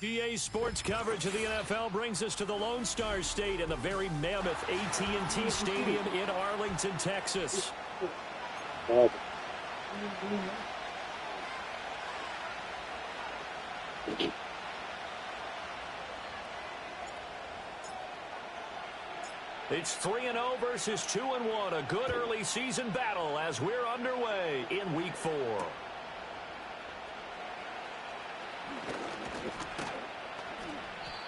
EA Sports coverage of the NFL brings us to the Lone Star State in the very mammoth AT&T Stadium in Arlington, Texas. It's 3-0 versus 2-1, a good early season battle as we're underway in Week 4.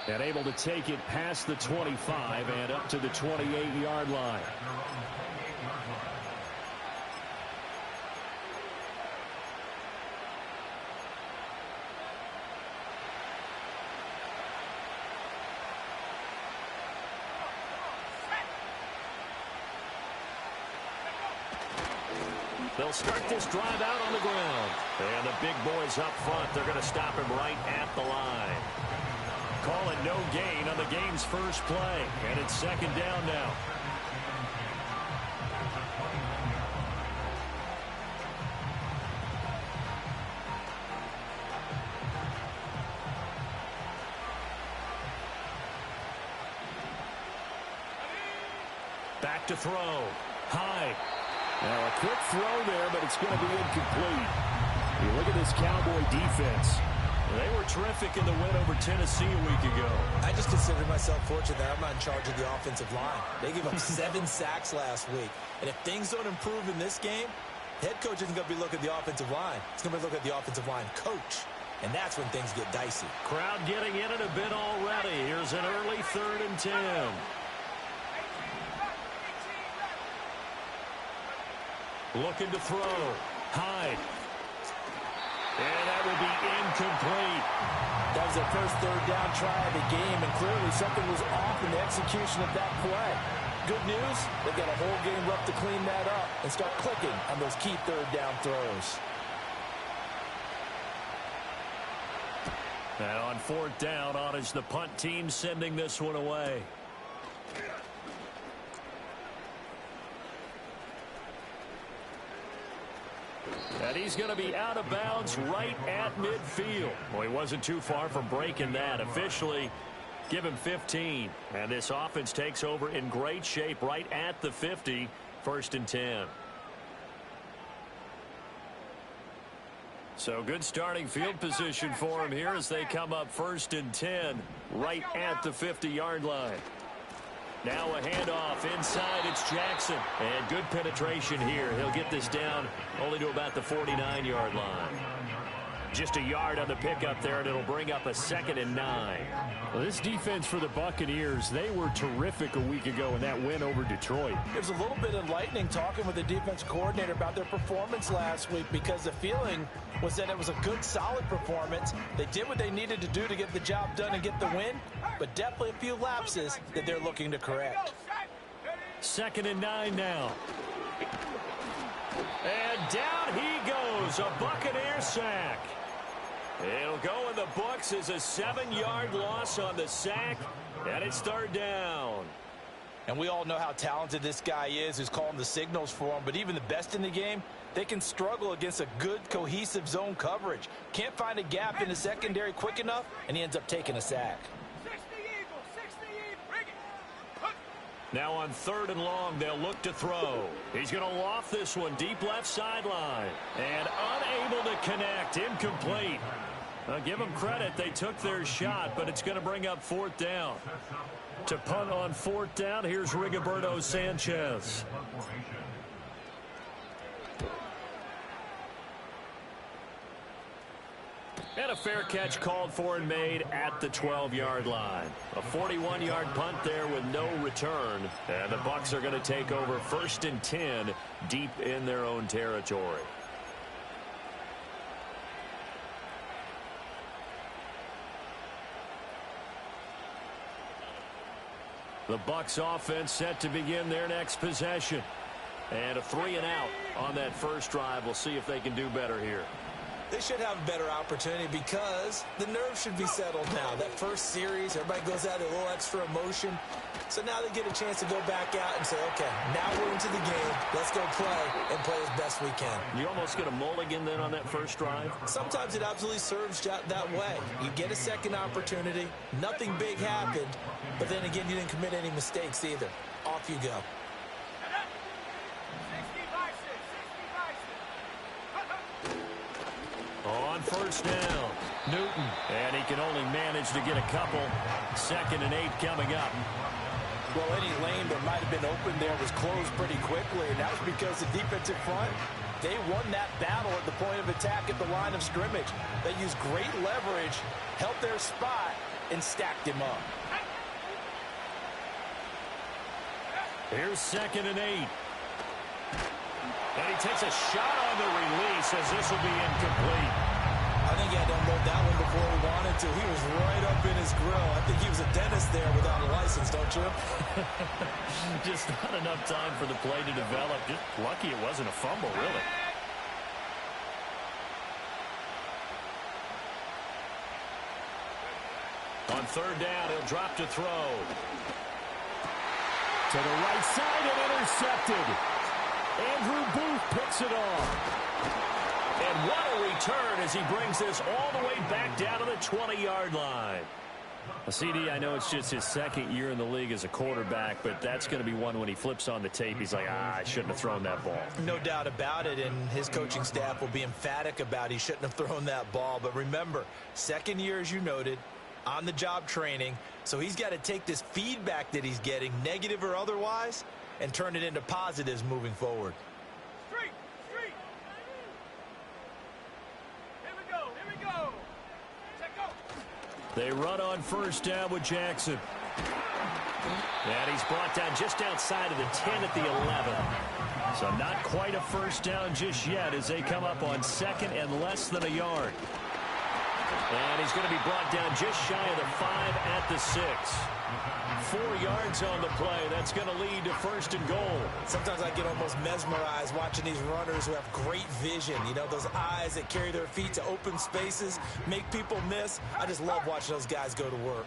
And able to take it past the 25 and up to the 28-yard line. They'll start this drive out on the ground. And the big boys up front, they're going to stop him right at the line. Call it no gain on the game's first play. And it's second down now. Back to throw. High. Now a quick throw there, but it's going to be incomplete. You look at this Cowboy defense. They were terrific in the win over Tennessee a week ago. I just consider myself fortunate that I'm not in charge of the offensive line. They gave up 7 sacks last week. And if things don't improve in this game, head coach isn't going to be looking at the offensive line. He's going to be looking at the offensive line coach. And that's when things get dicey. Crowd getting in it a bit already. Here's an early 3rd and 10. Looking to throw. Hyde. And that will be incomplete. That was their first 3rd down try of the game, and clearly something was off in the execution of that play. Good news, they've got a whole game left to clean that up and start clicking on those key 3rd down throws. And on 4th down, on is the punt team sending this one away. And he's going to be out of bounds right at midfield. Well, he wasn't too far from breaking that. Officially, give him 15. And this offense takes over in great shape right at the 50, 1st and 10. So good starting field position for him here as they come up 1st and 10 right at the 50-yard line. Now a handoff inside. It's Jackson. And good penetration here. He'll get this down only to about the 49-yard line. Just a yard on the pickup there, and it'll bring up a 2nd and 9. Well, this defense for the Buccaneers, they were terrific a week ago in that win over Detroit. There's a little bit enlightening talking with the defense coordinator about their performance last week, because the feeling was that it was a good, solid performance. They did what they needed to do to get the job done and get the win, but definitely a few lapses that they're looking to correct. 2nd and 9 now. And down he goes, a Buccaneer sack. It'll go in the books as a 7-yard loss on the sack, and it's 3rd down. And we all know how talented this guy is who's calling the signals for him, but even the best in the game, they can struggle against a good, cohesive zone coverage. Can't find a gap in the secondary quick enough, and he ends up taking a sack. Now on 3rd and long, they'll look to throw. He's going to loft this one deep left sideline. And unable to connect. Incomplete. Give them credit. They took their shot, but it's going to bring up 4th down. To punt on 4th down, here's Rigoberto Sanchez. And a fair catch called for and made at the 12-yard line. A 41-yard punt there with no return. And the Bucs are going to take over 1st and 10 deep in their own territory. The Bucs offense set to begin their next possession. And a 3-and-out on that first drive. We'll see if they can do better here. They should have a better opportunity because the nerves should be settled now. That first series, everybody goes out a little extra emotion. So now they get a chance to go back out and say, okay, now we're into the game. Let's go play and play as best we can. You almost get a mulligan then on that first drive? Sometimes it absolutely serves that way. You get a second opportunity. Nothing big happened. But then again, you didn't commit any mistakes either. Off you go. On first down, Newton. And he can only manage to get a couple. 2nd and 8 coming up. Well, any lane that might have been open there was closed pretty quickly, and that was because the defensive front, they won that battle at the point of attack at the line of scrimmage. They used great leverage, held their spot, and stacked him up. Here's 2nd and 8. And he takes a shot on the release as this will be incomplete. I think he had to unload that one before he wanted to. He was right up in his grill. I think he was a dentist there without a license, don't you? Just not enough time for the play to develop. Just lucky it wasn't a fumble, really. On 3rd down, he'll drop to throw. To the right side and intercepted. Andrew Booth picks it off. And what a return as he brings this all the way back down to the 20-yard line. CD, I know it's just his 2nd year in the league as a quarterback, but that's going to be one when he flips on the tape. He's like, I shouldn't have thrown that ball. No doubt about it, and his coaching staff will be emphatic about he shouldn't have thrown that ball. But remember, 2nd year, as you noted, on-the-job training, so he's got to take this feedback that he's getting, negative or otherwise, and turn it into positives moving forward. They run on first down with Jackson. And he's brought down just outside of the 10 at the 11. So not quite a first down just yet as they come up on 2nd and less than a yard. And he's going to be brought down just shy of the 5 at the 6. 4 yards on the play. That's going to lead to 1st and goal. Sometimes I get almost mesmerized watching these runners who have great vision. You know, those eyes that carry their feet to open spaces, make people miss. I just love watching those guys go to work.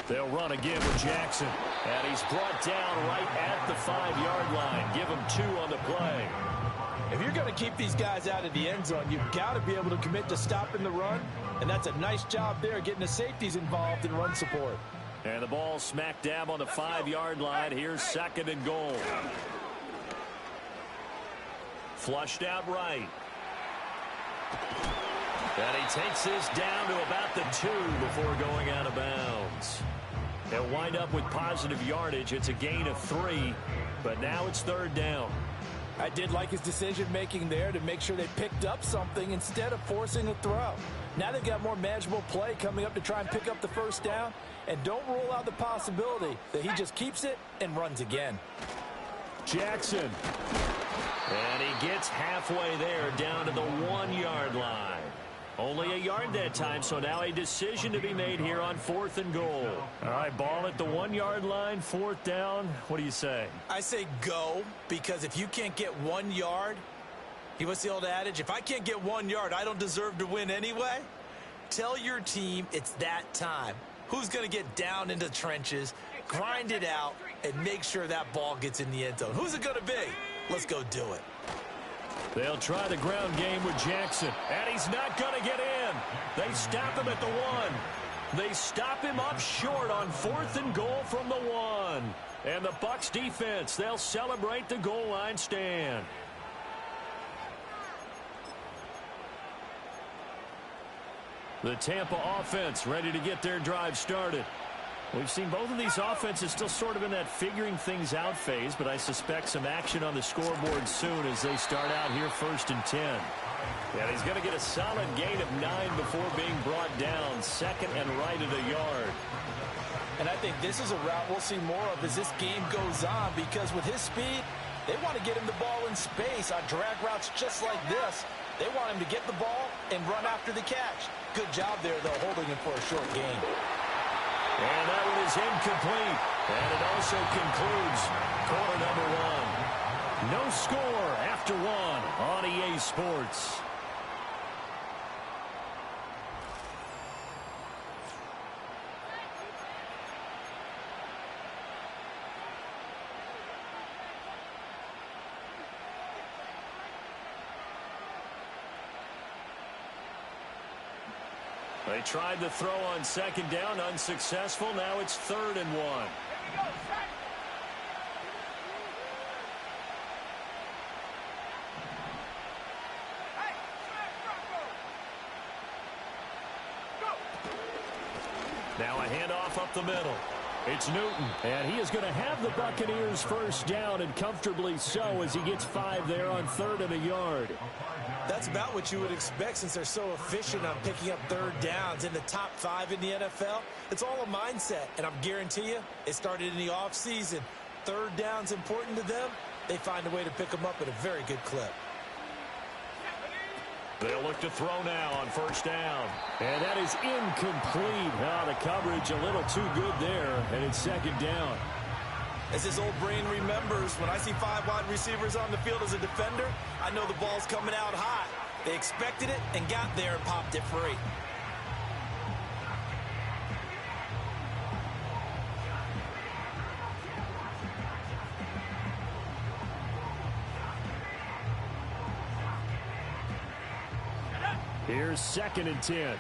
They'll run again with Jackson. And he's brought down right at the 5-yard line. Give him 2 on the play. If you're going to keep these guys out of the end zone, you've got to be able to commit to stopping the run. And that's a nice job there, getting the safeties involved in run support. And the ball smack dab on the 5-yard line. Here's 2nd and goal. Flushed out right. And he takes this down to about the 2 before going out of bounds. They'll wind up with positive yardage. It's a gain of 3, but now it's 3rd down. I did like his decision-making there to make sure they picked up something instead of forcing a throw. Now they've got more manageable play coming up to try and pick up the 1st down. And don't rule out the possibility that he just keeps it and runs again. Jackson. And he gets halfway there down to the 1-yard line. Only a yard that time, so now a decision to be made here on 4th and goal. All right, ball at the 1-yard line, 4th down. What do you say? I say go, because if you can't get 1 yard, what's the old adage? If I can't get 1 yard, I don't deserve to win anyway. Tell your team it's that time. Who's going to get down into the trenches, grind it out, and make sure that ball gets in the end zone? Who's it going to be? Let's go do it. They'll try the ground game with Jackson, and he's not going to get in. They stop him at the 1. They stop him up short on 4th and goal from the 1. And the Bucs defense, they'll celebrate the goal line stand. The Tampa offense ready to get their drive started. We've seen both of these offenses still sort of in that figuring things out phase, but I suspect some action on the scoreboard soon as they start out here 1st and 10. And he's going to get a solid gain of 9 before being brought down, 2nd and right at a yard. And I think this is a route we'll see more of as this game goes on, because with his speed, they want to get him the ball in space on drag routes just like this. They want him to get the ball and run after the catch. Good job there, though, holding him for a short gain. And that one is incomplete. And it also concludes quarter number 1. No score after 1 on EA Sports. They tried the throw on second down, unsuccessful. Now it's 3rd and 1. Now a handoff up the middle. It's Newton. And he is going to have the Buccaneers first down, and comfortably so, as he gets 5 there on 3rd and a yard. That's about what you would expect since they're so efficient on picking up 3rd downs in the top 5 in the NFL. It's all a mindset, and I guarantee you it started in the offseason. 3rd down's important to them. They find a way to pick them up at a very good clip. They'll look to throw now on 1st down. And that is incomplete. Oh, the coverage a little too good there, and it's 2nd down. As his old brain remembers, when I see 5 wide receivers on the field as a defender, I know the ball's coming out hot. They expected it and got there and popped it free. Here's 2nd and 10.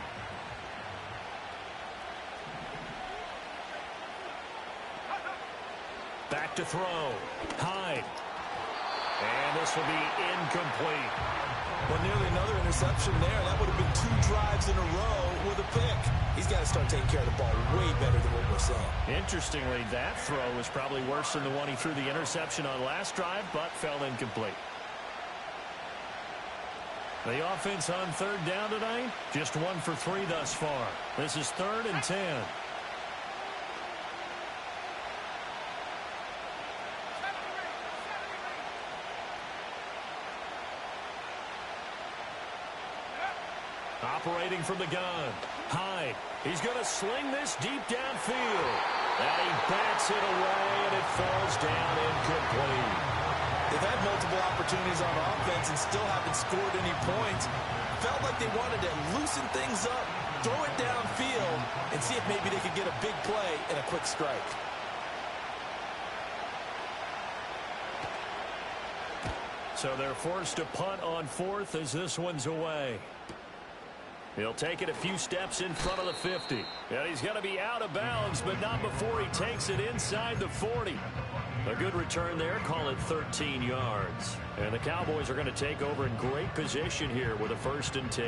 Back to throw. Hyde. And this will be incomplete. Well, nearly another interception there. That would have been 2 drives in a row with a pick. He's got to start taking care of the ball way better than what we're saying. Interestingly, that throw was probably worse than the one he threw the interception on last drive, but fell incomplete. The offense on 3rd down tonight, just 1 for 3 thus far. This is 3rd and 10. Operating from the gun. Hyde. He's going to sling this deep downfield. And he bats it away, and it falls down incomplete. They've had multiple opportunities on offense and still haven't scored any points. Felt like they wanted to loosen things up, throw it downfield, and see if maybe they could get a big play and a quick strike. So they're forced to punt on 4th as this one's away. He'll take it a few steps in front of the 50. And he's going to be out of bounds, but not before he takes it inside the 40. A good return there, call it 13 yards. And the Cowboys are going to take over in great position here with a 1st and 10.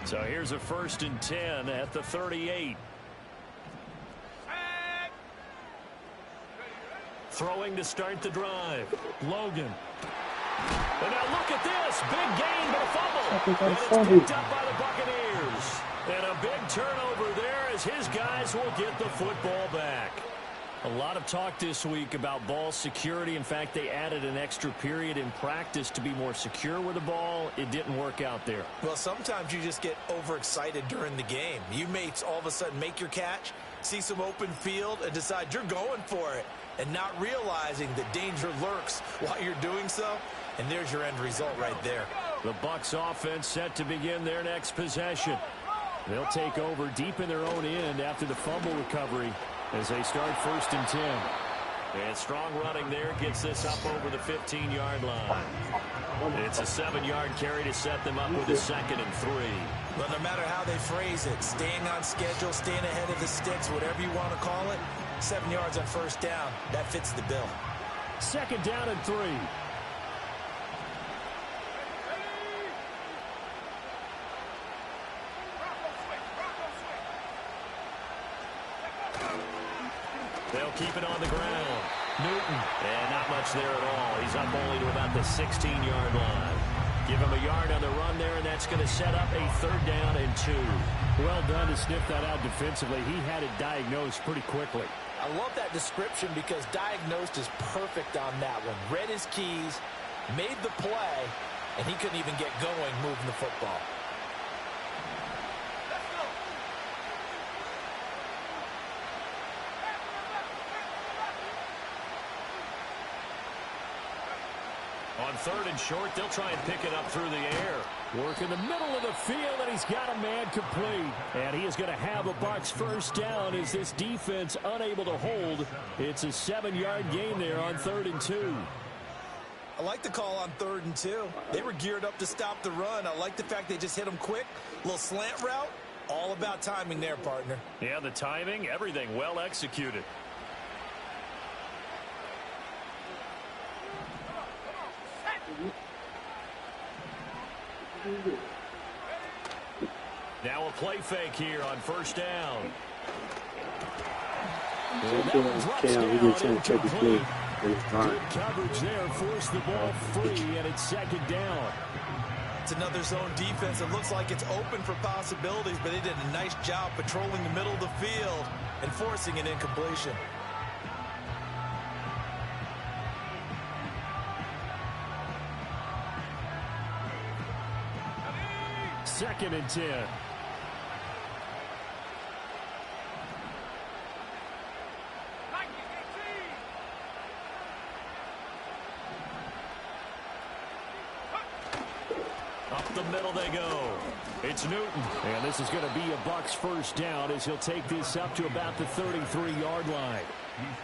So here's a 1st and 10 at the 38. Throwing to start the drive. Logan. And now look at this. Big gain, but a fumble. And it's picked up by the Buccaneers. And a big turnover there as his guys will get the football back. A lot of talk this week about ball security. In fact, they added an extra period in practice to be more secure with the ball. It didn't work out there. Well, sometimes you just get overexcited during the game. You may all of a sudden make your catch, see some open field, and decide you're going for it, and not realizing that danger lurks while you're doing so. And there's your end result right there. The Bucs offense set to begin their next possession. They'll take over deep in their own end after the fumble recovery as they start 1st and 10. And strong running there gets this up over the 15-yard line. It's a 7-yard carry to set them up with a 2nd and 3. Well, no matter how they phrase it, staying on schedule, staying ahead of the sticks, whatever you want to call it, 7 yards on 1st down, that fits the bill. 2nd down and 3. They'll keep it on the ground. Newton. And not much there at all. He's up only to about the 16-yard line. Give him a yard on the run there, and that's going to set up a 3rd down and 2. Well done to sniff that out defensively. He had it diagnosed pretty quickly. I love that description because diagnosed is perfect on that one. Read his keys, made the play, and he couldn't even get going moving the football. On 3rd and short, they'll try and pick it up through the air. Work in the middle of the field, and he's got a man complete. And he is going to have a Bucs 1st down as this defense unable to hold. It's a 7-yard gain there on 3rd and 2. I like the call on 3rd and 2. They were geared up to stop the run. I like the fact they just hit them quick. A little slant route. All about timing there, partner. Yeah, the timing, everything well executed. Now a play fake here on 1st down. Good coverage there, forced the ball free, and it's 2nd down. It's another zone defense. It looks like it's open for possibilities, but they did a nice job patrolling the middle of the field and forcing an incompletion. Second and 10. Up the middle they go. It's Newton. And this is going to be a Bucs 1st down as he'll take this up to about the 33-yard line.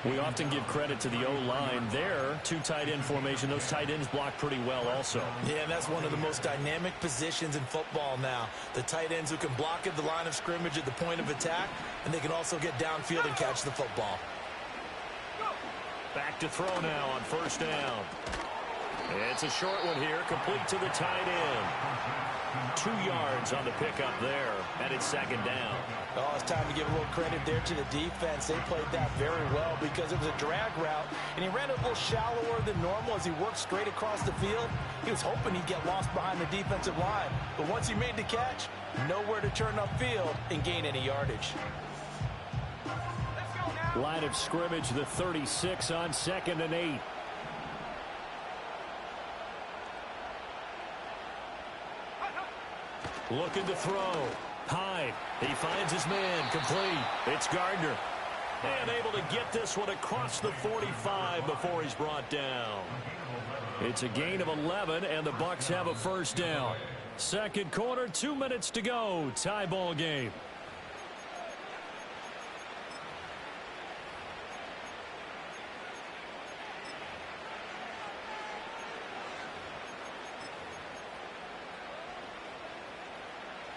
We often give credit to the O-line there. 2 tight end formation. Those tight ends block pretty well also. Yeah, and that's one of the most dynamic positions in football now. The tight ends who can block at the line of scrimmage at the point of attack, and they can also get downfield and catch the football. Back to throw now on 1st down. It's a short one here, complete to the tight end. 2 yards on the pickup there, and it's 2nd down. Oh, it's time to give a little credit there to the defense. They played that very well because it was a drag route, and he ran it a little shallower than normal as he worked straight across the field. He was hoping he'd get lost behind the defensive line, but once he made the catch, nowhere to turn upfield and gain any yardage. Line of scrimmage, the 36 on 2nd and 8. Looking to throw. Hyde. He finds his man. Complete. It's Gardner. And able to get this one across the 45 before he's brought down. It's a gain of 11, and the Bucs have a 1st down. 2nd quarter, 2 minutes to go. Tie ball game.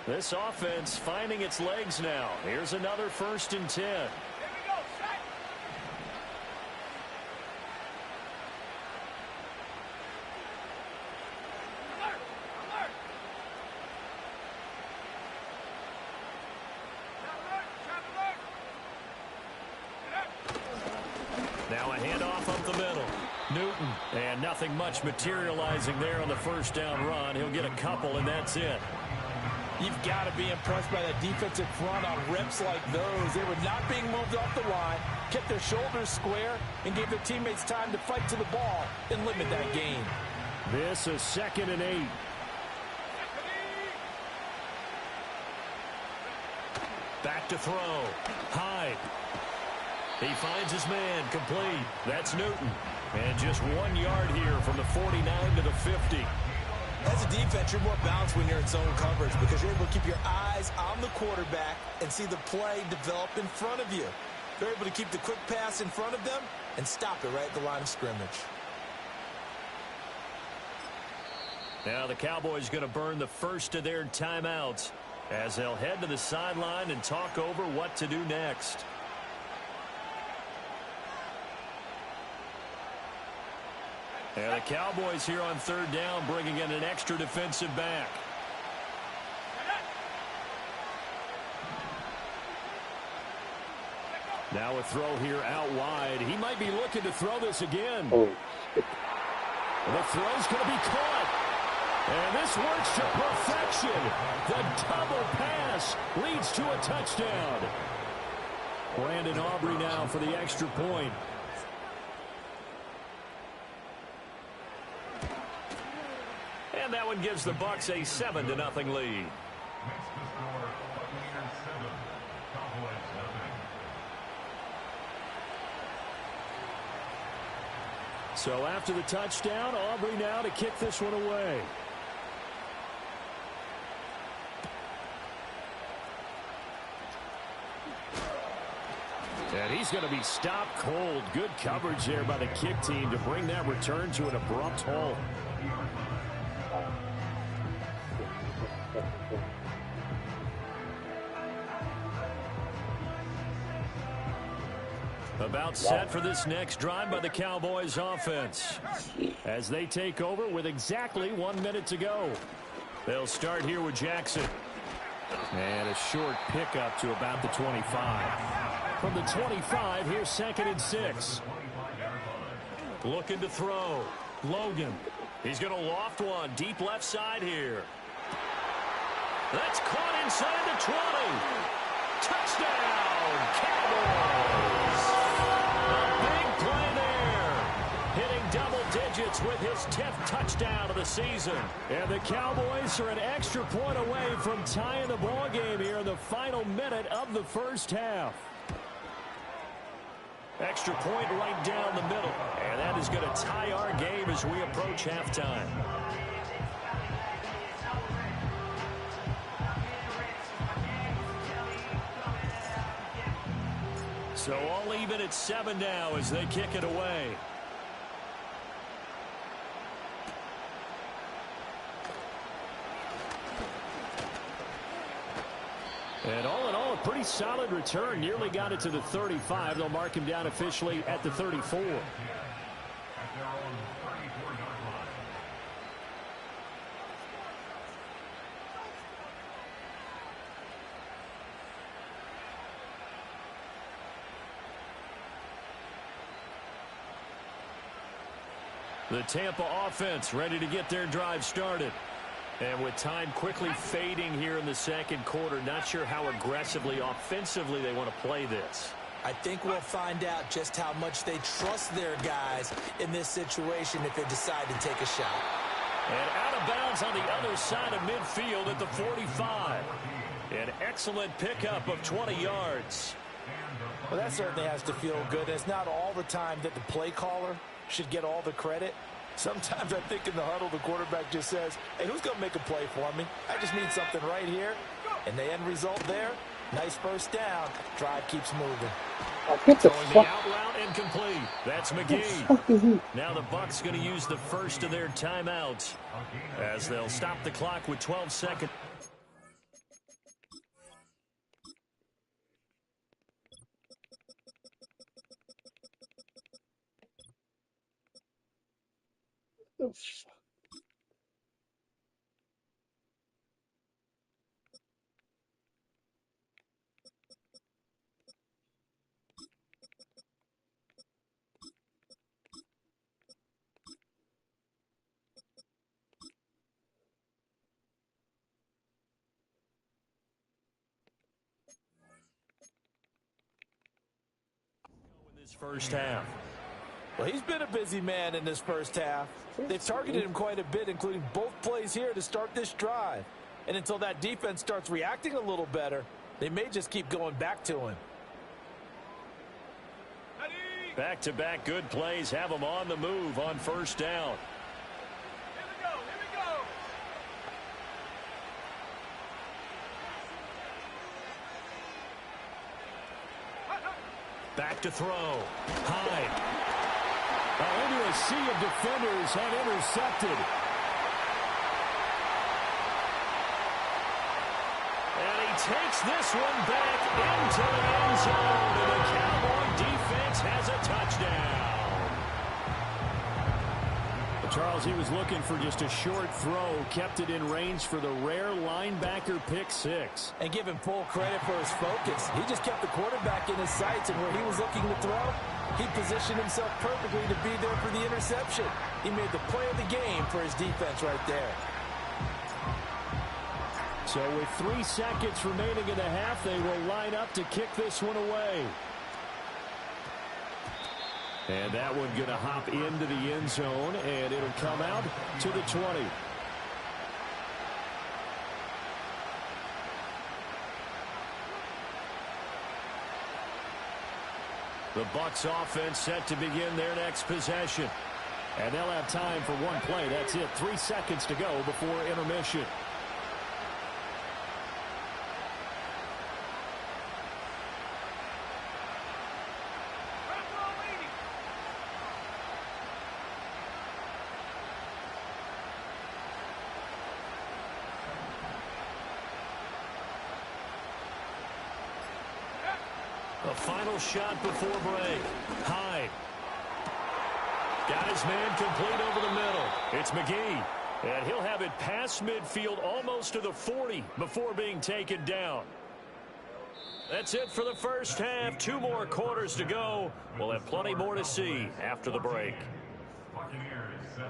This offense finding its legs now. Here's another 1st and 10. Now a handoff up the middle. Newton. And nothing much materializing there on the 1st down run. He'll get a couple, and that's it. You've got to be impressed by that defensive front on reps like those. They were not being moved off the line, kept their shoulders square, and gave their teammates time to fight to the ball and limit that gain. This is 2nd and 8. Back to throw. Hyde. He finds his man. Complete. That's Newton. And just 1 yard here from the 49 to the 50. As a defense, you're more balanced when you're in zone coverage because you're able to keep your eyes on the quarterback and see the play develop in front of you. They're able to keep the quick pass in front of them and stop it right at the line of scrimmage. Now the Cowboys going to burn the first of their timeouts as they'll head to the sideline and talk over what to do next. And the Cowboys here on 3rd down bringing in an extra defensive back. Now a throw here out wide. He might be looking to throw this again. Oh. The throw's going to be caught. And this works to perfection. The double pass leads to a touchdown. Brandon Aubrey now for the extra point. And that one gives the Bucs a 7-0 lead. So after the touchdown, Aubrey now to kick this one away. And he's going to be stopped cold. Good coverage there by the kick team to bring that return to an abrupt halt. About set for this next drive by the Cowboys offense as they take over with exactly 1 minute to go. They'll start here with Jackson. And a short pickup to about the 25. From the 25, here's 2nd and 6. Looking to throw. Logan. He's going to loft one deep left side here. That's caught inside the 20. Touchdown, Cowboys. A big play there. Hitting double digits with his 10th touchdown of the season. And the Cowboys are an extra point away from tying the ball game here in the final minute of the first half. Extra point right down the middle. And that is going to tie our game as we approach halftime. So all even at 7 now as they kick it away. And all in all, a pretty solid return. Nearly got it to the 35. They'll mark him down officially at the 34. The Tampa offense ready to get their drive started. And with time quickly fading here in the second quarter, not sure how aggressively, offensively they want to play this. I think we'll find out just how much they trust their guys in this situation if they decide to take a shot. And out of bounds on the other side of midfield at the 45. An excellent pickup of 20 yards. Well, that certainly has to feel good. It's not all the time that the play caller should get all the credit. Sometimes I think in the huddle, the quarterback just says, hey, who's going to make a play for me? I just need something right here. And the end result there, nice first down. Drive keeps moving. Throwing the out route incomplete. That's McGee. Now the Bucs going to use the first of their timeouts as they'll stop the clock with 12 seconds. First half. Well, he's been a busy man in this first half. They've targeted him quite a bit, including both plays here to start this drive. And until that defense starts reacting a little better, they may just keep going back to him. Back-to-back good plays have them on the move on first down. Here we go. Back to throw. Hyde. Into a sea of defenders and intercepted. And he takes this one back into the end zone. And the Cowboy defense has a touchdown. Charles, he was looking for just a short throw, kept it in range for the rare linebacker pick six. And give him full credit for his focus. He just kept the quarterback in his sights, and where he was looking to throw, he positioned himself perfectly to be there for the interception. He made the play of the game for his defense right there. So with 3 seconds remaining in the half, they will line up to kick this one away. And that one going to hop into the end zone, and it'll come out to the 20. The Bucs offense set to begin their next possession. And they'll have time for one play. That's it. 3 seconds to go before intermission. A final shot before break. Hyde. Got his man complete over the middle. It's McGee. And he'll have it past midfield almost to the 40 before being taken down. That's it for the first half. 2 more quarters to go. We'll have plenty more to see after the break. Buccaneers 7.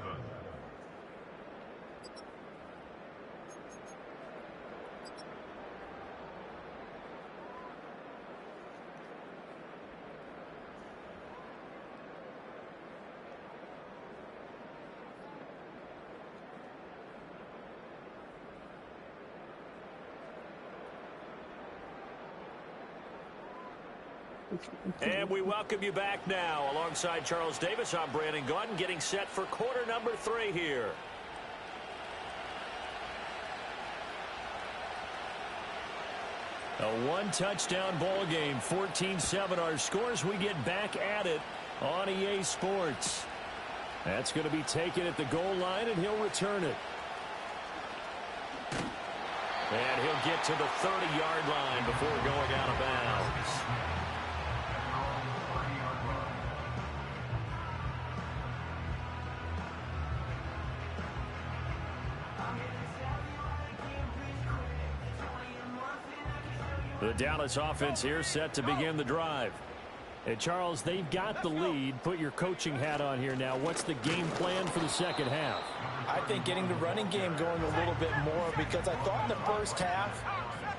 And we welcome you back now. Alongside Charles Davis, I'm Brandon Gaudin, getting set for quarter number 3 here. A 1-touchdown ball game, 14-7 our scores. We get back at it on EA Sports. That's going to be taken at the goal line, and he'll return it. And he'll get to the 30-yard line before going out of bounds. The Dallas offense here set to begin the drive. And Charles, they've got the lead. Put your coaching hat on here now. What's the game plan for the second half? I think getting the running game going a little bit more, because I thought in the first half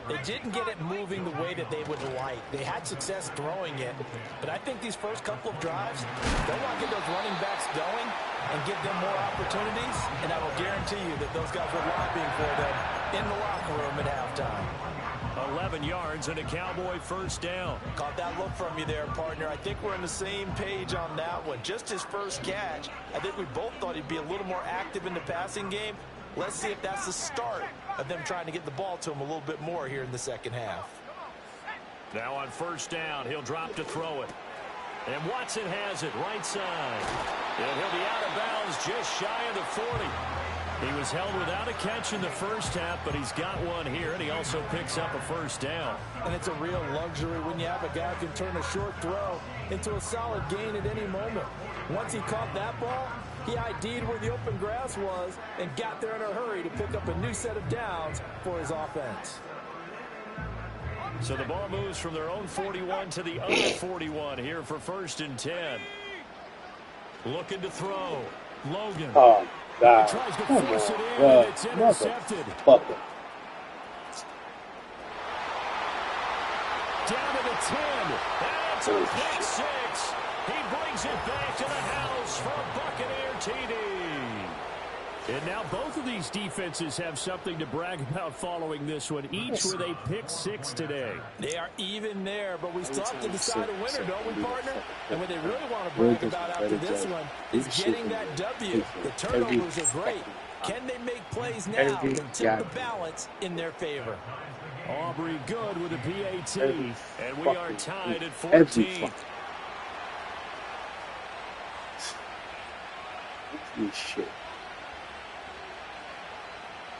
they didn't get it moving the way that they would like. They had success throwing it, but I think these first couple of drives, they want to get those running backs going and give them more opportunities, and I will guarantee you that those guys were lobbying for them in the locker room at halftime. 11 yards and a Cowboy first down. Caught that look from you there, partner. I think we're on the same page on that one. Just his first catch. I think we both thought he'd be a little more active in the passing game. Let's see if that's the start of them trying to get the ball to him a little bit more here in the second half. Now on first down, he'll drop to throw it. And Watson has it right side. And he'll be out of bounds just shy of the 40. He was held without a catch in the first half, but he's got one here, and he also picks up a first down. And it's a real luxury when you have a guy who can turn a short throw into a solid gain at any moment. Once he caught that ball, he ID'd where the open grass was and got there in a hurry to pick up a new set of downs for his offense. So the ball moves from their own 41 to the other 41 here for 1st and 10. Looking to throw. Logan. He tries to force it in, and it's intercepted. Down to the 10. That's a pick 6. He brings it back to the house for a Buccaneer TD. And now both of these defenses have something to brag about following this one. Each with a pick 6 today. They are even there, but we still have to decide a winner, don't we, partner? And what they really want to brag about after this one is getting that W. The turnovers are great. Can they make plays now and tip the balance in their favor? Aubrey good with a PAT. And we are tied at 14. Shit.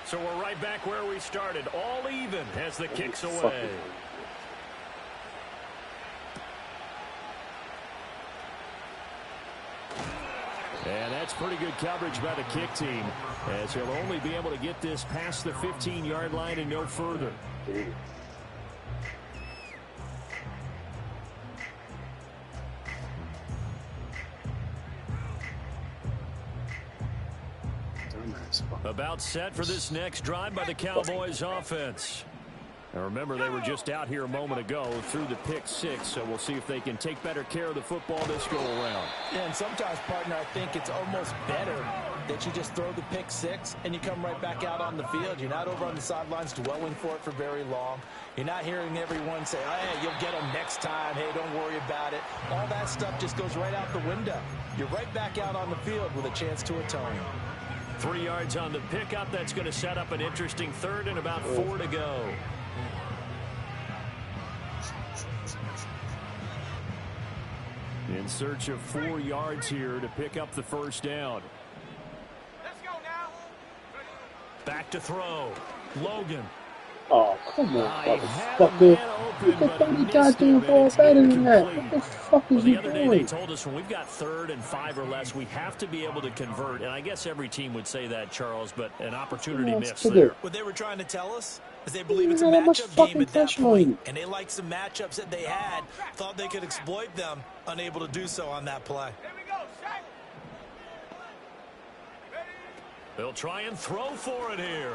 So we're right back where we started, all even as the kick's away. And that's pretty good coverage by the kick team, as he'll only be able to get this past the 15-yard line and no further. About set for this next drive by the Cowboys offense. Now remember, they were just out here a moment ago through the pick 6, so we'll see if they can take better care of the football this go around. Yeah, and sometimes, partner, I think it's almost better that you just throw the pick 6 and you come right back out on the field. You're not over on the sidelines dwelling for it for very long. You're not hearing everyone say, hey, you'll get them next time. Hey, don't worry about it. All that stuff just goes right out the window. You're right back out on the field with a chance to atone. 3 yards on the pickup. That's going to set up an interesting 3rd and about 4 to go. In search of 4 yards here to pick up the first down. Let's go now. Back to throw. Logan. Oh, come on, He had a motherfucker. man You open, can but throw the missed goddamn him, and ball it's better than that. incomplete. What the fuck Well, is the you other day they doing? told us when we've got 3rd and 5 or less, we have to be able to convert. And I guess every team would say that, Charles, but an opportunity missed there. What they were trying to tell us is they believe You it's a got that much matchup game fucking at that pressure on point, you. and they liked some matchups that they had, thought they could exploit them, unable to do so on that play. They'll try and throw for it here.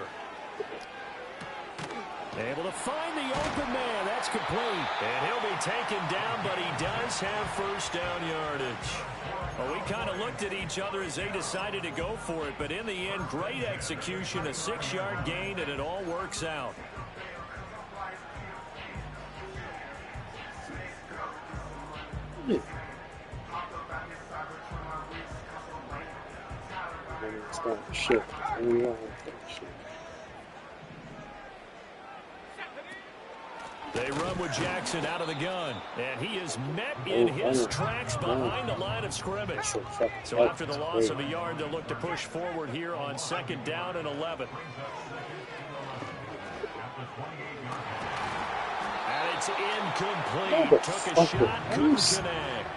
Able to find the open man. That's complete. And he'll be taken down, but he does have first down yardage. Well, we kind of looked at each other as they decided to go for it, but in the end, great execution, a 6-yard gain, and it all works out. Shit. They run with Jackson out of the gun, and he is met in his tracks behind the line of scrimmage. So after the loss of a yard, they'll look to push forward here on 2nd down and 11. And it's incomplete. Took a shot, couldn't connect.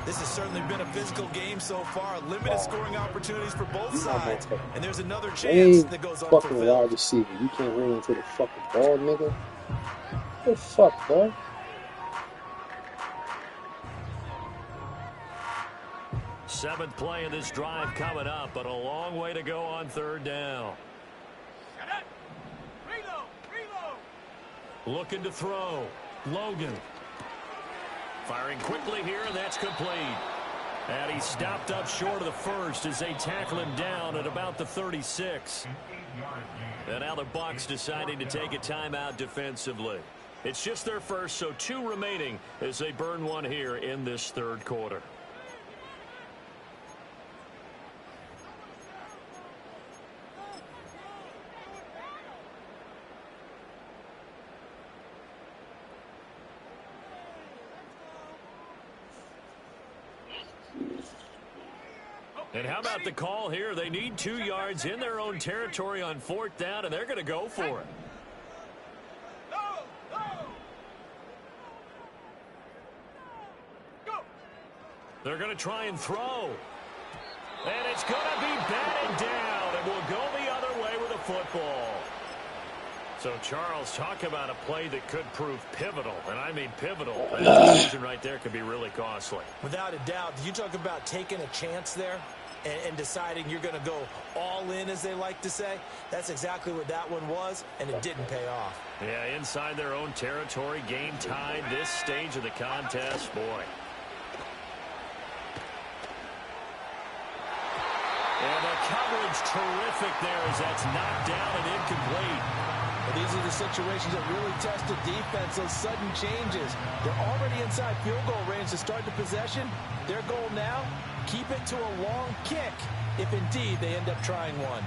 This has certainly been a physical game so far. Limited scoring opportunities for both sides. And there's another chance that goes fucking unfulfilled. wide receiver. You can't run into the fucking ball, nigga. What the fuck, bro? Seventh play of this drive coming up, but a long way to go on 3rd down. Looking to throw. Logan. Firing quickly here, and that's complete. And he stopped up short of the first as they tackle him down at about the 36. And now the Bucs deciding to take a timeout defensively. It's just their first, so 2 remaining as they burn one here in this 3rd quarter. And how about the call here? They need 2 yards in their own territory on 4th down, and they're going to go for it. They're going to try and throw. And it's going to be batted down, and will go the other way with a football. So, Charles, talk about a play that could prove pivotal, and I mean pivotal. That decision right there could be really costly. Without a doubt, you talk about taking a chance there and deciding you're going to go all in, as they like to say. That's exactly what that one was, and it didn't pay off. Yeah, inside their own territory, game tied, this stage of the contest, boy. And the coverage terrific there as that's knocked down and incomplete. But these are the situations that really test the defense, those sudden changes. They're already inside field goal range to start the possession. Their goal now, keep it to a long kick, if indeed they end up trying one.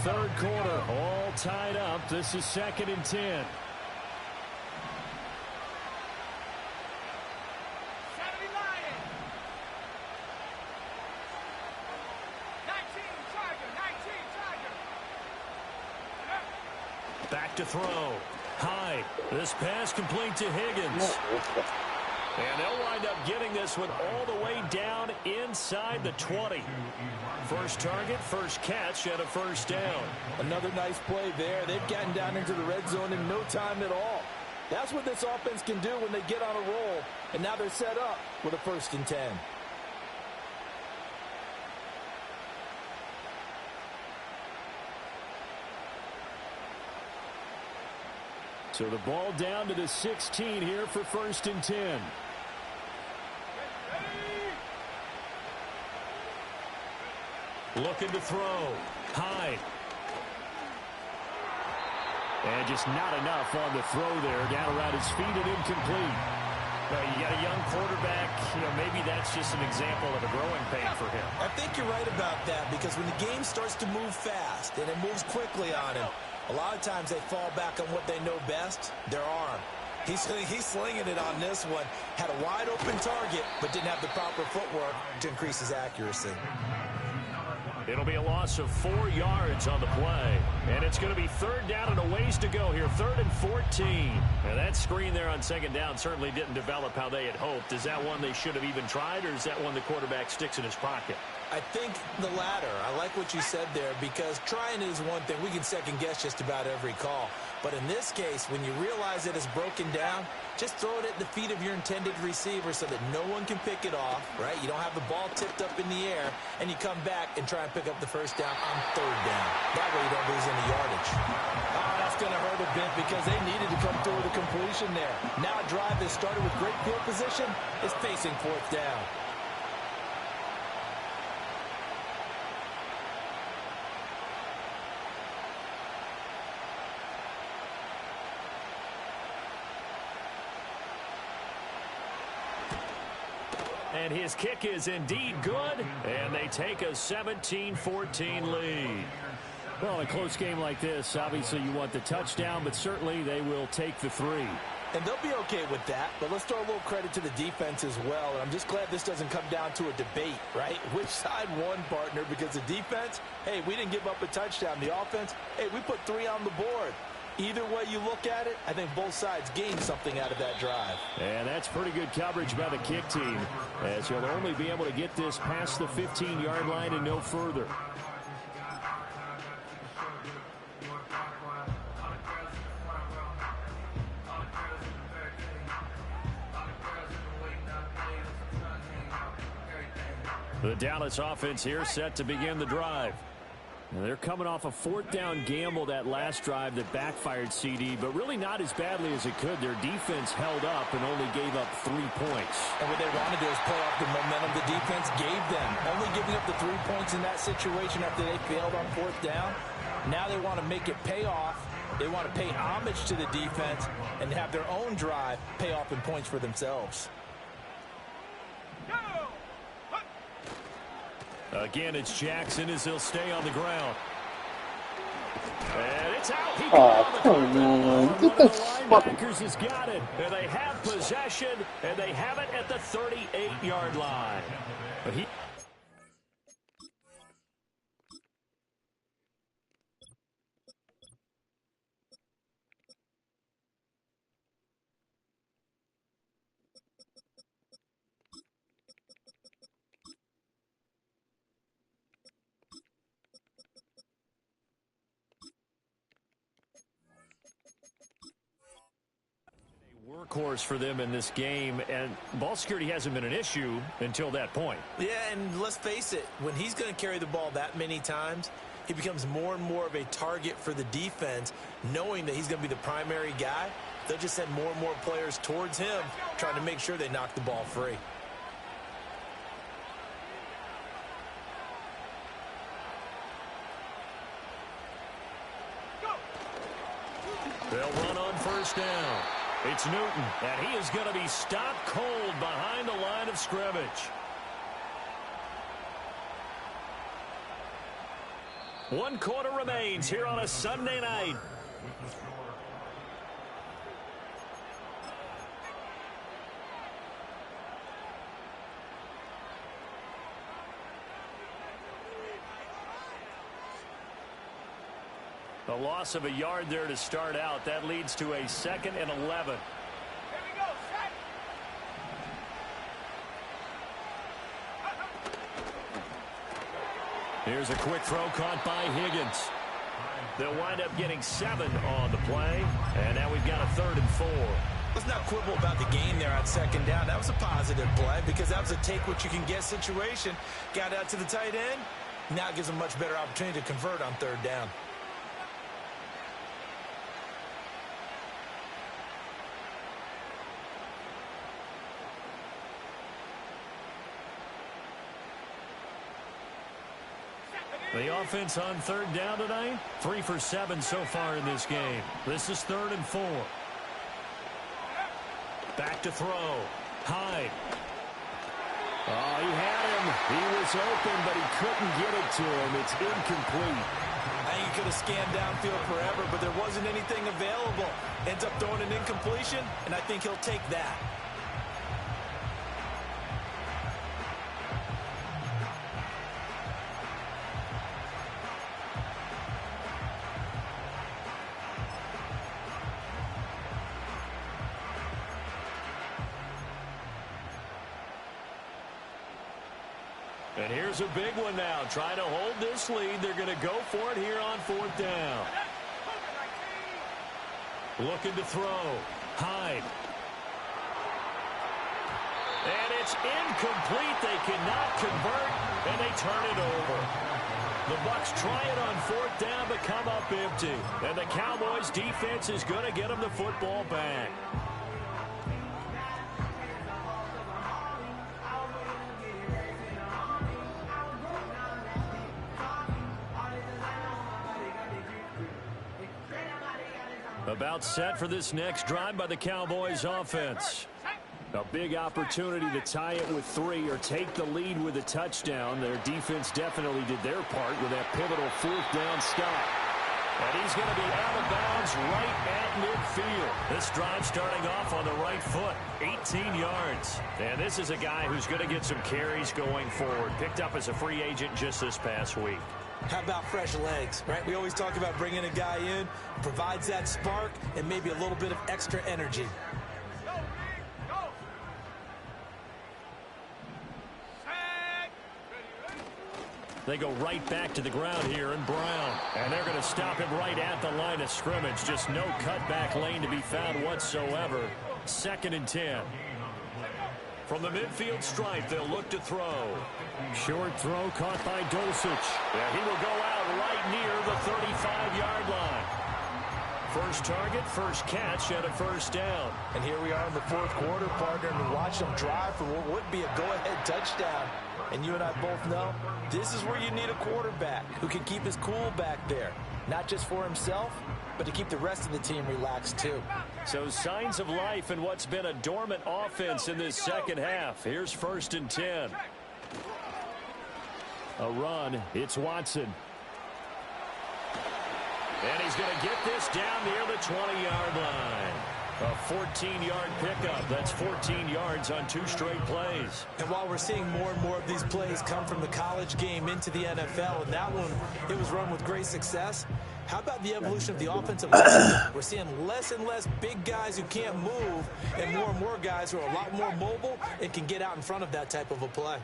Third quarter, all tied up. This is 2nd and 10. Back to throw. High. This pass complete to Higgins. And they'll wind up getting this one all the way down inside the 20. First target, first catch, and a first down. Another nice play there. They've gotten down into the red zone in no time at all. That's what this offense can do when they get on a roll. And now they're set up with a 1st and 10. So the ball down to the 16 here for 1st and 10. Looking to throw. High. And just not enough on the throw there. Down around his feet and incomplete. Well, you got a young quarterback. You know, maybe that's just an example of a growing pain for him. I think you're right about that, because when the game starts to move fast and it moves quickly on him, a lot of times they fall back on what they know best, their arm. He's slinging it on this one. Had a wide open target, but didn't have the proper footwork to increase his accuracy. It'll be a loss of 4 yards on the play. And it's going to be third down and a ways to go here. 3rd and 14. Now that screen there on second down certainly didn't develop how they had hoped. Is that one they should have even tried, or is that one the quarterback sticks in his pocket? I think the latter. I like what you said there, because trying is one thing. We can second guess just about every call. But in this case, when you realize it is broken down, just throw it at the feet of your intended receiver so that no one can pick it off, right? You don't have the ball tipped up in the air, and you come back and try and pick up the first down on 3rd down. That way you don't lose any yardage. Oh, that's going to hurt a bit because they needed to come through with a completion there. Now a drive that started with great field position is facing 4th down. And his kick is indeed good, and they take a 17-14 lead. Well, in a close game like this, obviously you want the touchdown, but certainly they will take the 3. And they'll be okay with that, but let's throw a little credit to the defense as well. And I'm just glad this doesn't come down to a debate, right? Which side won, partner? Because the defense, hey, we didn't give up a touchdown. The offense, hey, we put 3 on the board. Either way you look at it, I think both sides gained something out of that drive. And that's pretty good coverage by the kick team, as you'll only be able to get this past the 15-yard line and no further. The Dallas offense here set to begin the drive. Now they're coming off a 4th down gamble that last drive that backfired, CD, but really not as badly as it could. Their defense held up and only gave up 3 points. And what they wanted to do is play off the momentum the defense gave them. Only giving up the 3 points in that situation after they failed on 4th down. Now they want to make it pay off. They want to pay homage to the defense and have their own drive pay off in points for themselves. Again, it's Jackson as he'll stay on the ground. And it's out. Oh, come on. Get this fucking... Linebackers has got it. And they have possession, and they have it at the 38-yard line. But he... workhorse for them in this game, and ball security hasn't been an issue until that point. Yeah, and let's face it, when he's going to carry the ball that many times, he becomes more and more of a target for the defense, knowing that he's going to be the primary guy. They'll just send more and more players towards him, trying to make sure they knock the ball free. They'll run on 1st down. It's Newton, and he is going to be stopped cold behind the line of scrimmage. One quarter remains here on a Sunday night. A loss of a yard there to start out. That leads to a 2nd and 11. Here's a quick throw caught by Higgins. They'll wind up getting 7 on the play. And now we've got a 3rd and 4. Let's not quibble about the game there on 2nd down. That was a positive play because that was a take-what-you-can-get situation. Got out to the tight end. Now it gives them a much better opportunity to convert on 3rd down. The offense on 3rd down tonight, 3 for 7 so far in this game. This is 3rd and 4. Back to throw. Hyde. Oh, he had him. He was open, but he couldn't get it to him. It's incomplete. I think he could have scanned downfield forever, but there wasn't anything available. Ends up throwing an incompletion, and I think he'll take that. And here's a big one now. Trying to hold this lead. They're going to go for it here on 4th down. Looking to throw. Hyde. And it's incomplete. They cannot convert, and they turn it over. The Bucs try it on 4th down, but come up empty. And the Cowboys defense is going to get them the football back. About set for this next drive by the Cowboys offense. A big opportunity to tie it with 3 or take the lead with a touchdown. Their defense definitely did their part with that pivotal 4th down stop. And he's going to be out of bounds right at midfield. This drive starting off on the right foot, 18 yards. And this is a guy who's going to get some carries going forward. Picked up as a free agent just this past week. How about fresh legs, right? We always talk about bringing a guy in, provides that spark, and maybe a little bit of extra energy. They go right back to the ground here in Brown. And they're going to stop him right at the line of scrimmage. Just no cutback lane to be found whatsoever. 2nd and 10. From the midfield stripe, they'll look to throw. Short throw caught by Dulcich. Yeah, he will go out right near the 35-yard line. First target, first catch, and a 1st down. And here we are in the 4th quarter, partner, and watch them drive for what would be a go-ahead touchdown. And you and I both know this is where you need a quarterback who can keep his cool back there. Not just for himself, but to keep the rest of the team relaxed too. So signs of life in what's been a dormant offense in this second half. Here's 1st and 10. A run. It's Watson. And he's going to get this down near the 20-yard line. A 14-yard pickup. That's 14 yards on 2 straight plays. And while we're seeing more and more of these plays come from the college game into the NFL, and that one, it was run with great success, how about the evolution of the offensive line? We're seeing less and less big guys who can't move and more guys who are a lot more mobile and can get out in front of that type of a play.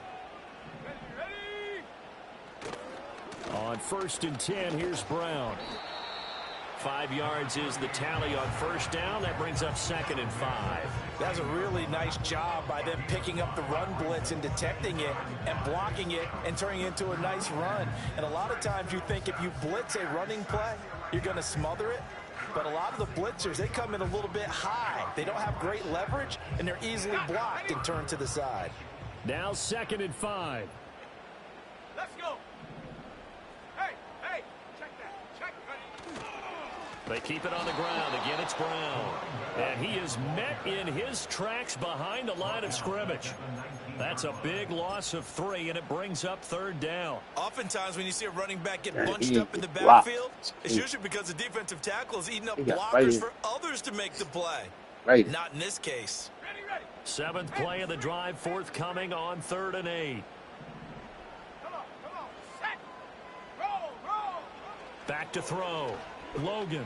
On 1st and 10, here's Brown. 5 yards is the tally on 1st down. That brings up 2nd and 5. That's a really nice job by them picking up the run blitz and detecting it and blocking it and turning it into a nice run. And a lot of times you think if you blitz a running play, you're going to smother it. But a lot of the blitzers, they come in a little bit high. They don't have great leverage, and they're easily blocked and turned to the side. Now 2nd and 5. Let's go. Hey, check that. Check. They keep it on the ground. Again, it's Brown. And he is met in his tracks behind the line of scrimmage. That's a big loss of 3, and it brings up 3rd down. Oftentimes when you see a running back get bunched up in the backfield, it's usually because the defensive tackle is eating up blockers for others to make the play. Right. Not in this case. 7th play of the drive, forthcoming on 3rd and 8. Come on. Set. Roll. Back to throw. Logan.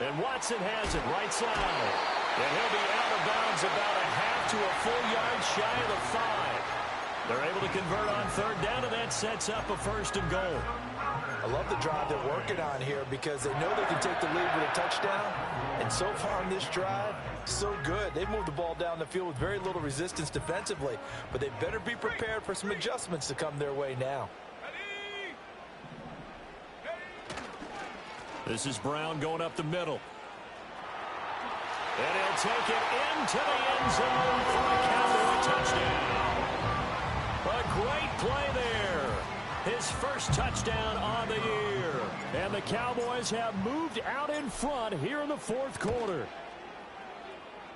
And Watson has it right side. And he'll be out of bounds about a half to a full yard shy of the 5. They're able to convert on 3rd down, and that sets up a 1st and goal. I love the drive they're working on here because they know they can take the lead with a touchdown. And so far on this drive, so good. They've moved the ball down the field with very little resistance defensively. But they better be prepared for some adjustments to come their way now. This is Brown going up the middle. And he'll take it into the end zone for a Cowboy touchdown. A great play there. His first touchdown on the year. And the Cowboys have moved out in front here in the 4th quarter.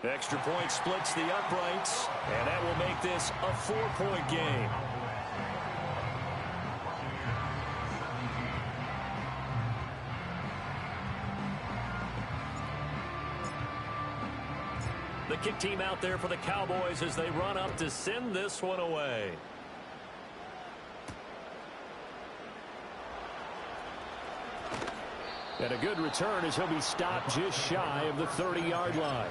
Extra point splits the uprights, and that will make this a 4-point game. The kick team out there for the Cowboys as they run up to send this one away. And a good return as he'll be stopped just shy of the 30-yard line.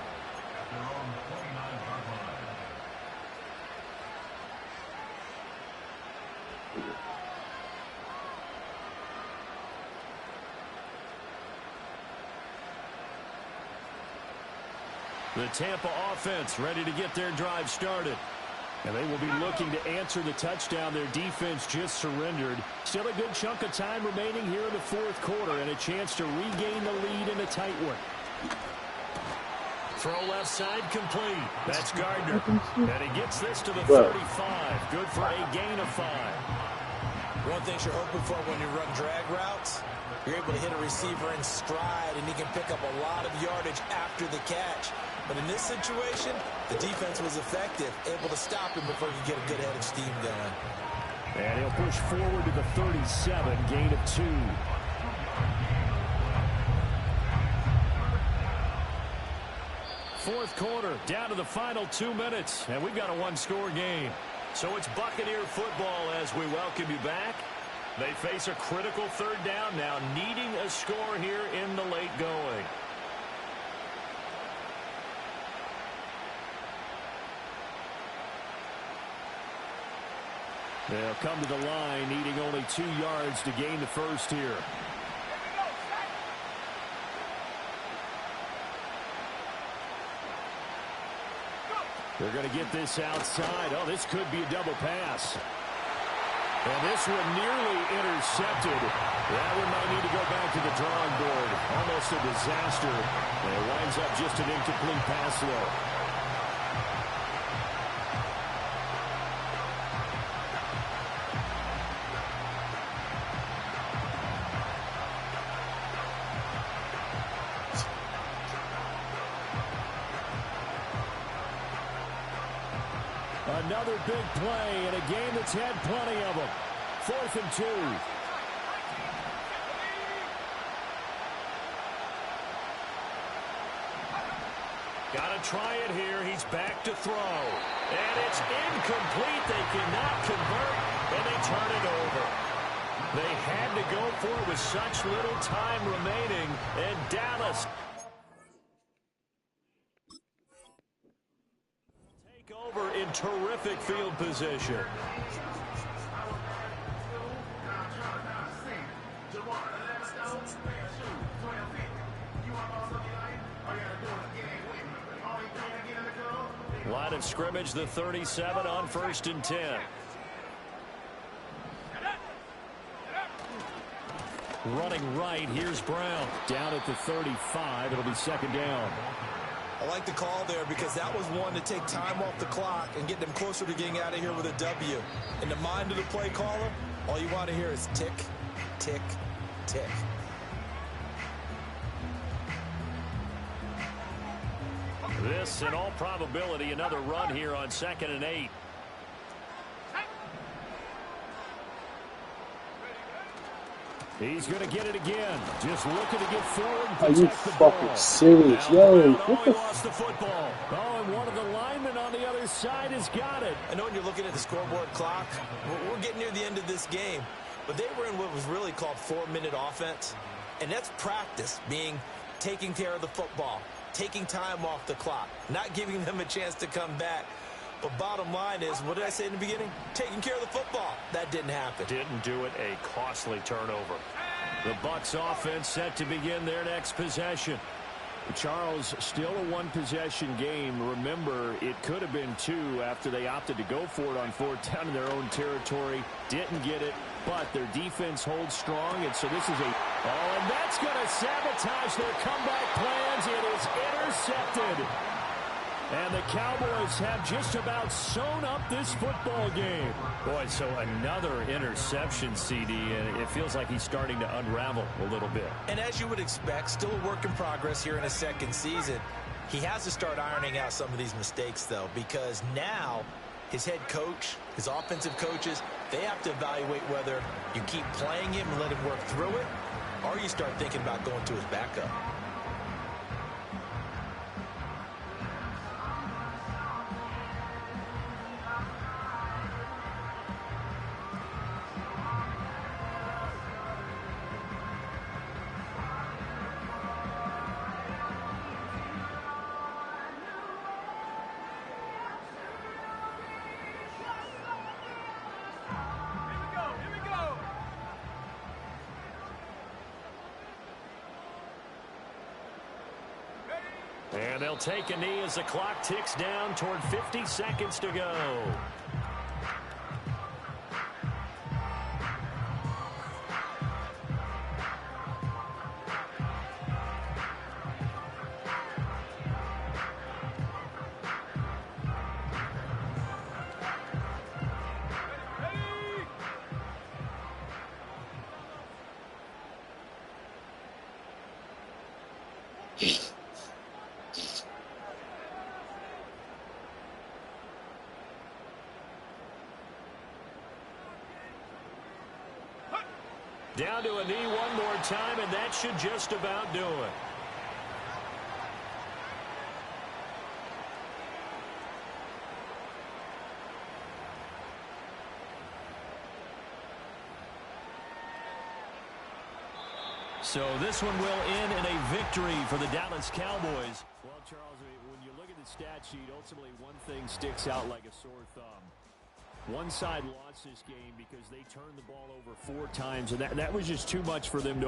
The Tampa offense ready to get their drive started. And they will be looking to answer the touchdown their defense just surrendered. Still a good chunk of time remaining here in the fourth quarter and a chance to regain the lead in a tight one. Throw left side complete. That's Gardner. And he gets this to the 35. Good for a gain of 5. One thing you're hoping for when you run drag routes, you're able to hit a receiver in stride, and he can pick up a lot of yardage after the catch. But in this situation, the defense was effective, able to stop him before he could get a good head of steam going. And he'll push forward to the 37, gain of 2. Fourth quarter, down to the final 2 minutes, and we've got a one-score game. So it's Buccaneer football as we welcome you back. They face a critical third down now, needing a score here in the late going. They'll come to the line, needing only 2 yards to gain the first here. They're going to get this outside. Oh, this could be a double pass. And this one nearly intercepted. That one might need to go back to the drawing board. Almost a disaster. And it winds up just an incomplete pass though. Another big play in a game that's had plenty of them. 4th and 2. Got to try it here. He's back to throw. And it's incomplete. They cannot convert, and they turn it over. They had to go for it with such little time remaining, and Dallas over in terrific field position. Line of scrimmage, the 37 on 1st and 10. Running right, here's Brown. Down at the 35, it'll be 2nd down. I like the call there because that was one to take time off the clock and get them closer to getting out of here with a W. In the mind of the play caller, all you want to hear is tick, tick, tick. This, in all probability, another run here on 2nd and 8. He's going to get it again. Just looking to get forward and protect the ball. Are you fucking serious? Yo, what the lost the football. Oh, and one of the linemen on the other side has got it. I know when you're looking at the scoreboard clock, we're getting near the end of this game. But they were in what was really called 4-minute offense. And that's practice, being taking care of the football, taking time off the clock, not giving them a chance to come back. But bottom line is, what did I say in the beginning? Taking care of the football. That didn't happen. Didn't do it. A costly turnover. The Bucs offense set to begin their next possession. Charles, still a one-possession game. Remember, it could have been 2 after they opted to go for it on 4th down in their own territory. Didn't get it, but their defense holds strong, and so this is a... Oh, and that's going to sabotage their comeback plans. It is intercepted. And the Cowboys have just about sewn up this football game. Boy, so another interception, CD, and it feels like he's starting to unravel a little bit. And as you would expect, still a work in progress here in his 2nd season. He has to start ironing out some of these mistakes, though, because now his head coach, his offensive coaches, they have to evaluate whether you keep playing him and let him work through it, or you start thinking about going to his backup. And they'll take a knee as the clock ticks down toward 50 seconds to go. Down to a knee one more time, and that should just about do it. So this one will end in a victory for the Dallas Cowboys. Well, Charles, when you look at the stat sheet, ultimately one thing sticks out like a sore thumb. One side lost this game because they turned the ball over 4 times, and that was just too much for them to